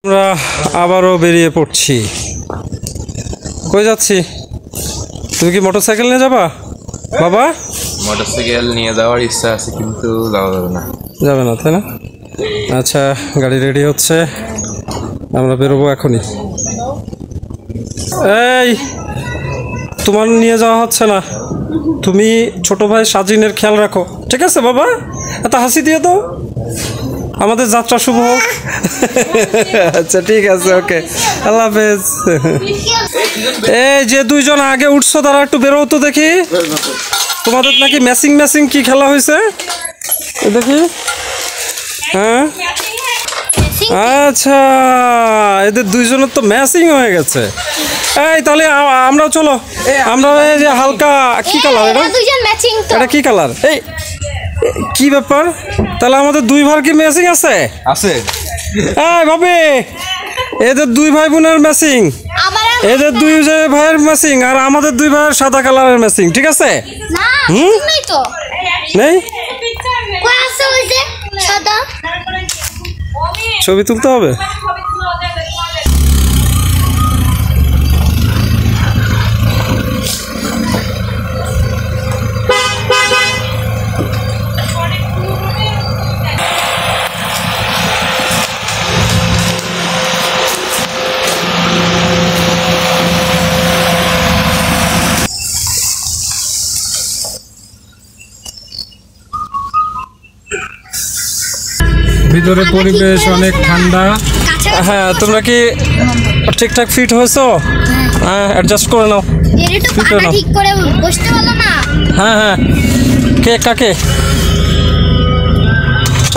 আমরা আবারও বেরিয়ে পড়ছি। কই যাচ্ছি? তুমি কি মোটরসাইকেল নিয়ে যাবা বাবা? মোটরসাইকেল নিয়ে যাওয়ার ইচ্ছা আছে কিন্তু যাওয়া যাবে না। যাবে না তাই না? আচ্ছা, গাড়ি রেডি হচ্ছে, আমরা বেরোবো এখনই। এই, তোমার নিয়ে যাওয়া হচ্ছে না, তুমি ছোট ভাই সাজিনের খেয়াল রাখো, ঠিক আছে বাবা? এত হাসি দিয়ে দাও, আমাদের যাত্রা শুভ হোক। আচ্ছা ঠিক আছে, ওকে, আল্লাহ হাফেজ। এই যে দুইজন আগে উঠছো তারা একটু বেরো তো দেখি। তোমাদের নাকি ম্যাচিং ম্যাচিং কি খেলা হয়েছে দেখি? হ্যাঁ আচ্ছা, এদের দুইজনের তো ম্যাচিং হয়ে গেছে। এই তাহলে আমরাও চলো, আমরা এই যে হালকা কি কালার এটা? এটা কি কালার? এই কি ব্যাপার, তাহলে আমাদের দুই ভাইয়ের কি ম্যাচিং আছে? আছে। এই ভাবি, এদের দুই ভাই বোনের ম্যাচিং, এদের দুই ভাইয়ের ম্যাচিং, আর আমাদের দুই ভাইয়ের সাদা কালারের ম্যাচিং, ঠিক আছে? নেই, ছবি তুলতে হবে। ভিতরে পরিবেশ অনেক ঠান্ডা। হ্যাঁ, তোমরা কি ঠিকঠাক ফিট হয়েছো? হ্যাঁ, অ্যাডজাস্ট করে নাও, ফিট হয়ে নাও। হ্যাঁ হ্যাঁ, কে কাকে?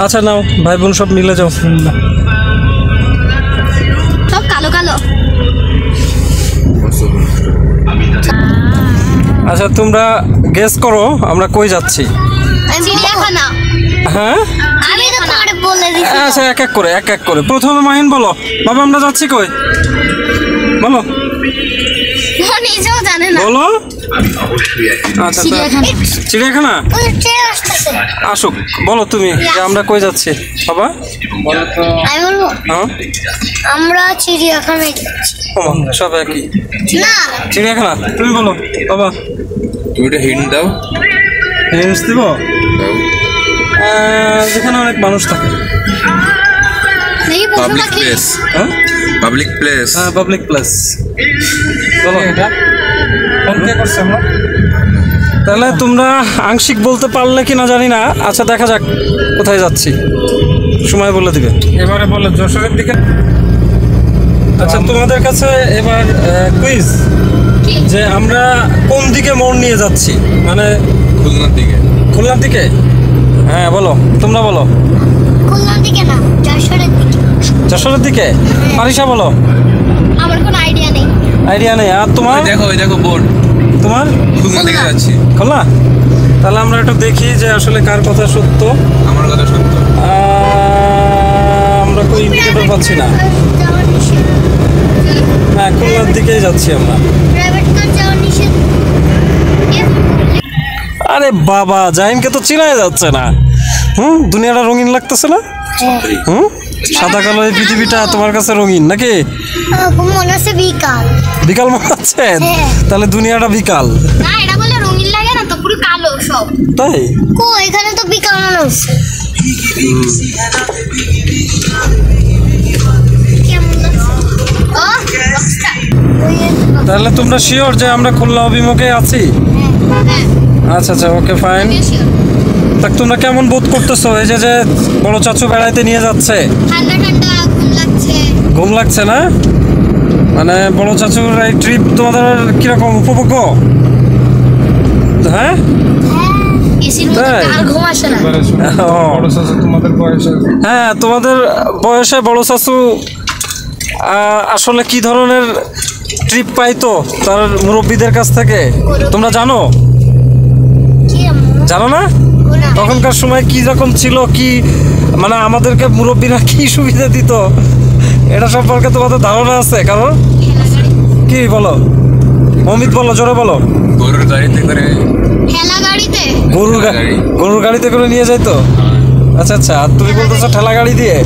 আচ্ছা নাও, ভাই বোন সব মিলে যাও। সব কালো কালো। আচ্ছা তোমরা গেস করো আমরা কই যাচ্ছি? হ্যাঁ আচ্ছা, এক এক করে প্রথমে মাহিন বলো, বাবা আমরা যাচ্ছি কই বলো, বলো। আচ্ছা, চিড়িয়াখানা আসুক, বলো তুমি যে আমরা কই যাচ্ছি বাবা? আমরা চিড়িয়াখানায় যাচ্ছি। সব একই চিড়িয়াখানা। তুমি বলো বাবা। তুমি একটা হিন্ট দাও। হিন্টস দিব? যেখানে অনেক মানুষ থাকে। Public place. Public place. হ্যাঁ, পাবলিক প্লেস। বলো এটা কোন কে করছে আমরা? তাহলে তোমরা আংশিক বলতে পারলে কি না জানি না। আচ্ছা দেখা যাক কোথায় যাচ্ছি, সময় বলে দিবে। এবারে বলো যশোরের দিকে। আচ্ছা তোমাদের কাছে এবার কুইজ, যে আমরা কোন দিকে মোড় নিয়ে যাচ্ছি, মানে খুলনার দিকে। খুলনার দিকে? হ্যাঁ বলো, তোমরা বলো। খুলনার দিকে না, যশোরের দিকে। যশোরের দিকে? পারিসা বলো। আমার কোনো আইডিয়া নেই। আইডিয়া নেই। আর তোমার? দেখো দেখো বোর্ড। তোমার? খুলনা দিকে যাচ্ছি। খুলনা? তাহলে আমরা একটু দেখি যে আসলে কার কথা সত্য। আমার কথা সত্য। আমরা কোনো ইন্ডিকেটর পাচ্ছি না। হ্যাঁ, খুলনার দিকেই যাচ্ছি আমরা। আরে বাবা, জাহিনকে তো চিনাই যাচ্ছে না। দুনিয়াটা রঙিন লাগতেছে না? সাদা কালো এই পৃথিবীটা তোমার কাছে রঙিন নাকি? মনে হচ্ছে বিকাল বিকাল মনে হচ্ছে। তাহলে দুনিয়াটা বিকাল না, এটা বলে রঙিন লাগে না তো, পুরো কালো সব। তাই কো, এখানে তো বিকাল মনে হচ্ছে। তাহলে তোমরা শিওর যে আমরা খুলনা অভিমুখে আছি? আচ্ছা আচ্ছা, ওকে ফাইন। তা তোমরা কেমন বোধ করতেছো এই যে যে বড় চাচু বেড়াইতে নিয়ে যাচ্ছে? ঠান্ডা ঠান্ডা ঘুম লাগছে। ঘুম লাগছে না? মানে বড় চাচুর এই ট্রিপ তোমাদের কিরকম উপভোগ্য? হ্যাঁ হ্যাঁ, তোমাদের বয়সে বড় চাচু আসলে কি ধরনের ট্রিপ পাইতো তার মুরব্বীদের কাছ থেকে তোমরা জানো? জানো না? তখনকার সময় কি রকম ছিল, কি মানে আমাদেরকে মুরব্বীরা কি সুবিধা দিত, এটা সম্পর্কে তোমাদের ধারণা আছে? কারণ কি বলো অমিত, বলো জোরে বলো। গরুর গাড়িতে করে। গরুর গাড়িতে করে নিয়ে যাইতো? আচ্ছা আচ্ছা, আর তুমি বলতেছো ঠেলা গাড়ি দিয়ে?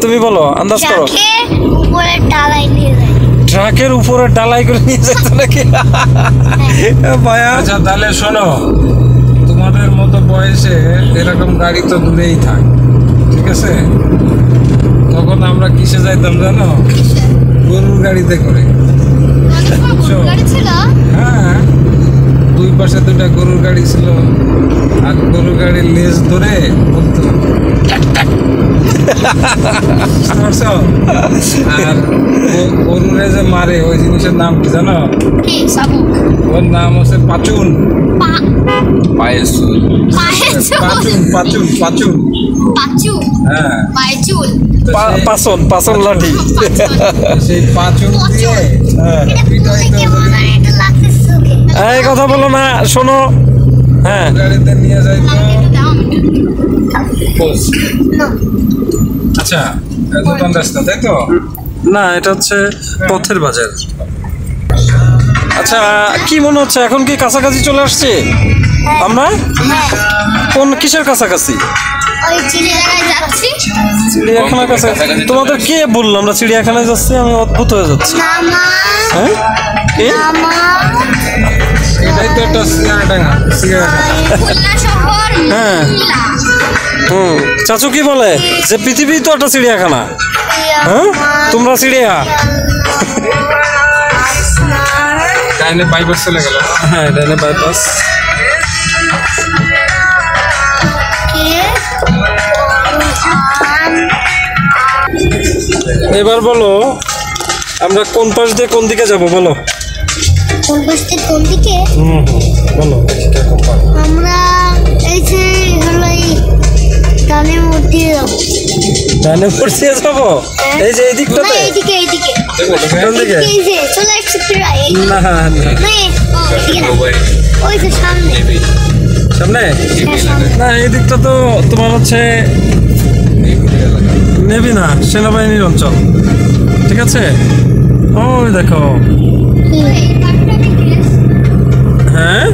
তুমি বলো, আন্দাজ করো। ট্রাকের উপরে ডালাই করে নিয়ে যেত নাকি? ভাইয়া আচ্ছা তাহলে শোনো, তোমাদের মতো বয়সে এরকম গাড়ি তো দূরেই থাক, ঠিক আছে? তখন আমরা কিসে যাইতাম জানো? গরুর গাড়িতে করে। হ্যাঁ, দুই পাশে দুইটা গরুর গাড়ি ছিল, আর গরুর গাড়ির লেজ ধরে বলতো বুঝতে পারছো? আর গরুরে যে মারে ওই জিনিসের নাম কি জানো? ওর নাম হচ্ছে পাচুন। পায়ের চুল। পাচুন পাচুন পাচুন। হ্যাঁ, পাচন লাঠি। সেই পাচুন দিয়ে এই কথা বলো না, শোনো। হ্যাঁ, গাড়িতে নিয়ে যাইতো। আচ্ছা, দোকান রাস্তা তাই তো? না, এটা হচ্ছে পথের বাজার। আচ্ছা, কি মনে হচ্ছে এখন কি কাছাকাছি চলে আসছে আমরা? কোন কিসের কাছাকাছি? চিড়িয়াখানার কাছাকাছি। তোমাদের কে বললো আমরা চিড়িয়াখানায় যাচ্ছি? আমি অদ্ভুত হয়ে যাচ্ছি। হ্যাঁ, কে? এটাই তো একটা চিড়িয়াখানা। হ্যাঁ, চাচু কি বলে যে পৃথিবী তো একটা চিড়িয়াখানা। হ্যাঁ, তোমরা চিড়িয়া। ডাইনে বাইপাস চলে গেল। হ্যাঁ, ডাইনে বাইপাস। এবার বলো আমরা কোন পাশ দিয়ে কোন দিকে যাব? বলো কোন পাশ থেকে কোন দিকে? বলো। আমরা এই যে হলো এই ডানের মধ্যে যাব। ডানের মধ্যে যাব? এই যে এই দিকটাতে? এইদিকে এইদিকে। কোন দিকে? এই যে চলে আসছে প্রায়। না না, ওই যে সামনে সামনে। না, এই দিকটা তো তোমার হচ্ছে নেভি না, সেনাবাহিনীর অঞ্চল। ঠিক আছে, ওই দেখো। হ্যাঁ,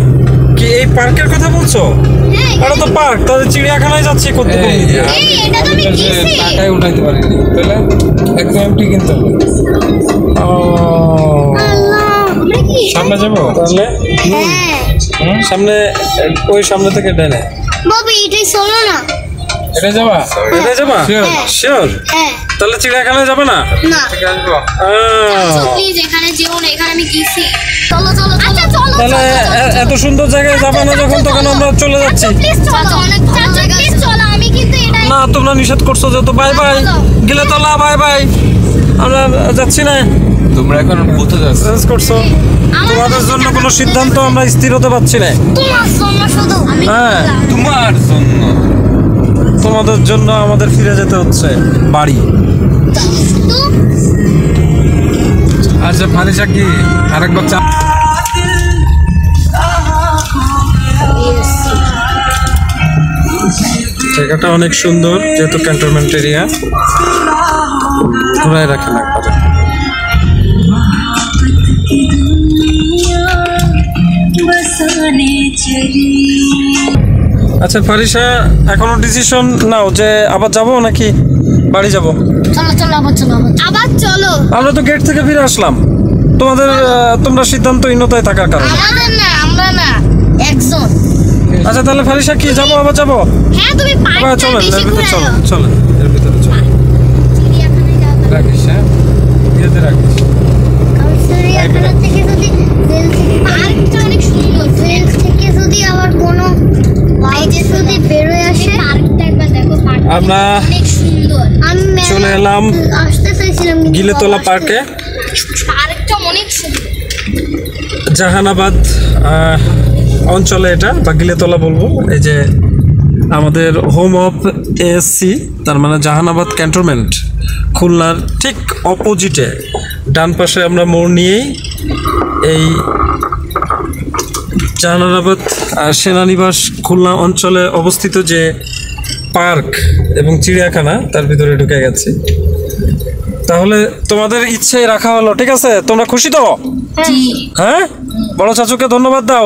কি এই পার্কের কথা বলছো? এটা তো পার্ক, তাহলে চিড়িয়াখানায় যাচ্ছি কত? টাকায় উঠাইতে পারিনি, তাহলে একদম এমটি কিনতে হবে। সামনে যাবো তাহলে? সামনে, ওই সামনে থেকে ডানে। বাবা এটাই চলো না। এটা যাবা? এটা যাবা? শিওর? হ্যাঁ। তাহলে চিড়িয়াখানায় যাবে না? না। ঠিক আসবো। প্লিজ এখানে যেও না, এখানে আমি গেছি। চলো চলো আচ্ছা চলো। তাহলে এত সুন্দর জায়গায় যাবে না যখন, তখন আমরা চলে যাচ্ছি। প্লিজ চলো, অনেক প্লিজ চলো, আমি কিন্তু এটা না, তোমরা নিষেধ করছো যেহেতু। Bye bye, Giletala bye bye, আমরা যাচ্ছি না। তোমরা এখন কোথায় যাচ্ছ? চেঞ্জ করছো। তোমাদের জন্য কোনো সিদ্ধান্ত আমরা স্থির হতে পারছি না। তোমার জন্য শুধু আমি হ্যাঁ, তোমার জন্য। তোমাদের জন্য আমাদের ফিরে যেতে হচ্ছে বাড়ি। আচ্ছা ফারিসা, কি আরেকবার চা? জায়গাটা অনেক সুন্দর, যেহেতু ক্যান্টনমেন্ট এরিয়া। ঘুরায় রাখেন একবারে। আচ্ছা ফারিসা, এখনো ডিসিশন নাও যে আবার যাব নাকি বাড়ি যাব? চলো চলো আবার চলো। আমরা তো গেট থেকে ফিরে আসলাম। তোমরা সিদ্ধান্তহীনতায় থাকার কারণে। আমরা না একজন। আচ্ছা তাহলে ফারিসা, কি যাবো? আবার যাবো? হ্যাঁ, তুমি আবার চলেন, এর ভিতরে চলেন, চলেন এর ভিতরে চলেন। রাখিস, হ্যাঁ, ইয়েতে রাখিস। চিড়িয়াখানা থেকে যদি পার্কটা অনেক সুন্দর, জেল থেকে যদি আবার কোনো বাইরে যদি বেরোয় আসে, পার্কটা একবার দেখো, আমরা অনেক সুন্দর। আমি চলে এলাম আসতে চাইছিলাম গিলেতলা পার্কে। পার্কটা অনেক সুন্দর। জাহানাবাদ অঞ্চলে এটা, বা গিলেতলা বলবো। এই যে আমাদের হোম অফ এএসসি, তার মানে জাহানাবাদ ক্যান্টনমেন্ট, খুলনার ঠিক অপোজিটে ডান পাশে আমরা মোড় নিয়েই এই জাহানাবাদ সেনানিবাস খুলনা অঞ্চলে অবস্থিত যে পার্ক এবং চিড়িয়াখানা, তার ভিতরে ঢুকে গেছি। তাহলে তোমাদের ইচ্ছে রাখা হলো, ঠিক আছে? তোমরা খুশি তো? হ্যাঁ, বড় চাচুকে ধন্যবাদ দাও।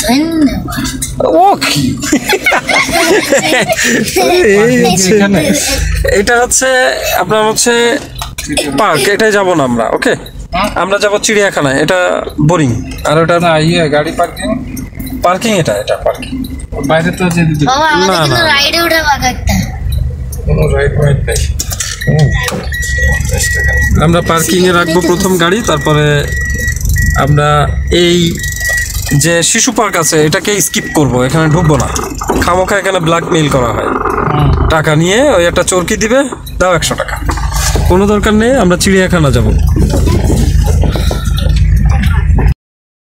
ধন্যবাদ। ও কি এই হচ্ছে, এটা হচ্ছে আপনার হচ্ছে পার্ক, এটাই যাব না আমরা। ওকে, আমরা যাব চিড়িয়াখানায়, এটা বোরিং। আর ওটা না ইয়ে গাড়ি পার্কিং পার্কিং, এটা পার্কিং। বাইরে তো যেতে দিবে বাবা আমাদের না, কিন্তু না। রাইডে উঠে একটা কোনো রাইড ফাইড নেই। আমরা পার্কিং এ রাখবো প্রথম গাড়ি, তারপরে আমরা এই যে শিশু পার্ক আছে এটাকে স্কিপ করব, এখানে ঢুকবো না। খামোখা এখানে ব্ল্যাকমেইল করা হয়, টাকা নিয়ে ওই একটা চরকি দিবে, দাও 100 টাকা। কোনো দরকার নেই, আমরা চিড়িয়াখানা যাব।